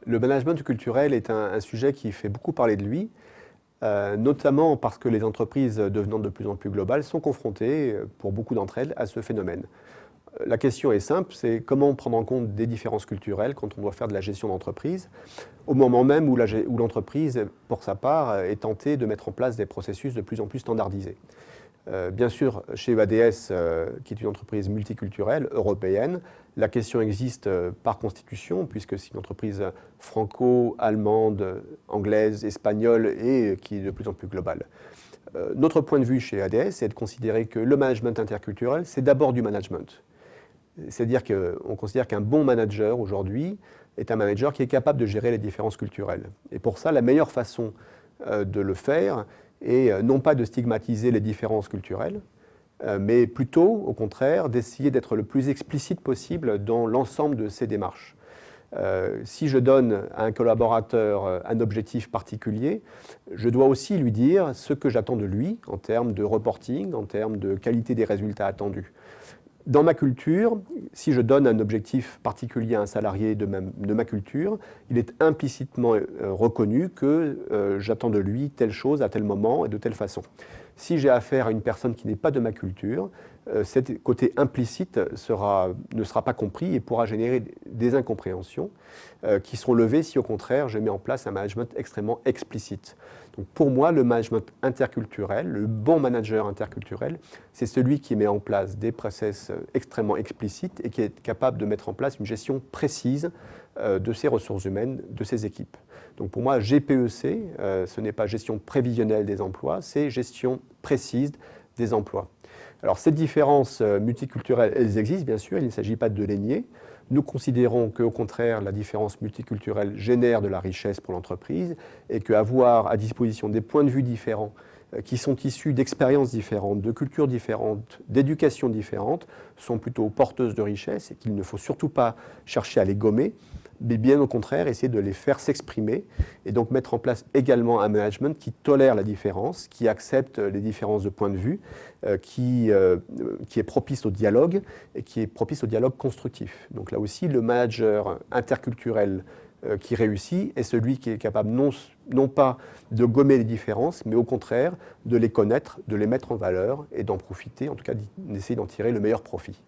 Le management culturel est un sujet qui fait beaucoup parler de lui, notamment parce que les entreprises devenant de plus en plus globales sont confrontées, pour beaucoup d'entre elles, à ce phénomène. La question est simple, c'est comment prendre en compte des différences culturelles quand on doit faire de la gestion d'entreprise, au moment même où l'entreprise, pour sa part, est tentée de mettre en place des processus de plus en plus standardisés. Bien sûr, chez EADS, qui est une entreprise multiculturelle, européenne, la question existe par constitution, puisque c'est une entreprise franco-allemande, anglaise, espagnole et qui est de plus en plus globale. Notre point de vue chez EADS, c'est de considérer que le management interculturel, c'est d'abord du management. C'est-à-dire qu'on considère qu'un bon manager aujourd'hui est un manager qui est capable de gérer les différences culturelles. Et pour ça, la meilleure façon de le faire est non pas de stigmatiser les différences culturelles, mais plutôt, au contraire, d'essayer d'être le plus explicite possible dans l'ensemble de ces démarches. Si je donne à un collaborateur un objectif particulier, je dois aussi lui dire ce que j'attends de lui en termes de reporting, en termes de qualité des résultats attendus. Dans ma culture, si je donne un objectif particulier à un salarié de ma culture, il est implicitement reconnu que j'attends de lui telle chose à tel moment et de telle façon. Si j'ai affaire à une personne qui n'est pas de ma culture, ce côté implicite ne sera pas compris et pourra générer des incompréhensions qui seront levées si au contraire je mets en place un management extrêmement explicite. Donc pour moi, le management interculturel, le bon manager interculturel, c'est celui qui met en place des process extrêmement explicites et qui est capable de mettre en place une gestion précise de ses ressources humaines, de ses équipes. Donc pour moi, GPEC, ce n'est pas gestion prévisionnelle des emplois, c'est gestion précise des emplois. Alors ces différences multiculturelles, elles existent bien sûr, il ne s'agit pas de les nier. Nous considérons qu'au contraire, la différence multiculturelle génère de la richesse pour l'entreprise et qu'avoir à disposition des points de vue différents qui sont issus d'expériences différentes, de cultures différentes, d'éducations différentes, sont plutôt porteuses de richesse et qu'il ne faut surtout pas chercher à les gommer, mais bien au contraire, essayer de les faire s'exprimer et donc mettre en place également un management qui tolère la différence, qui accepte les différences de point de vue, qui est propice au dialogue et qui est propice au dialogue constructif. Donc là aussi, le manager interculturel qui réussit est celui qui est capable non pas de gommer les différences, mais au contraire de les connaître, de les mettre en valeur et d'en profiter, en tout cas d'essayer d'en tirer le meilleur profit.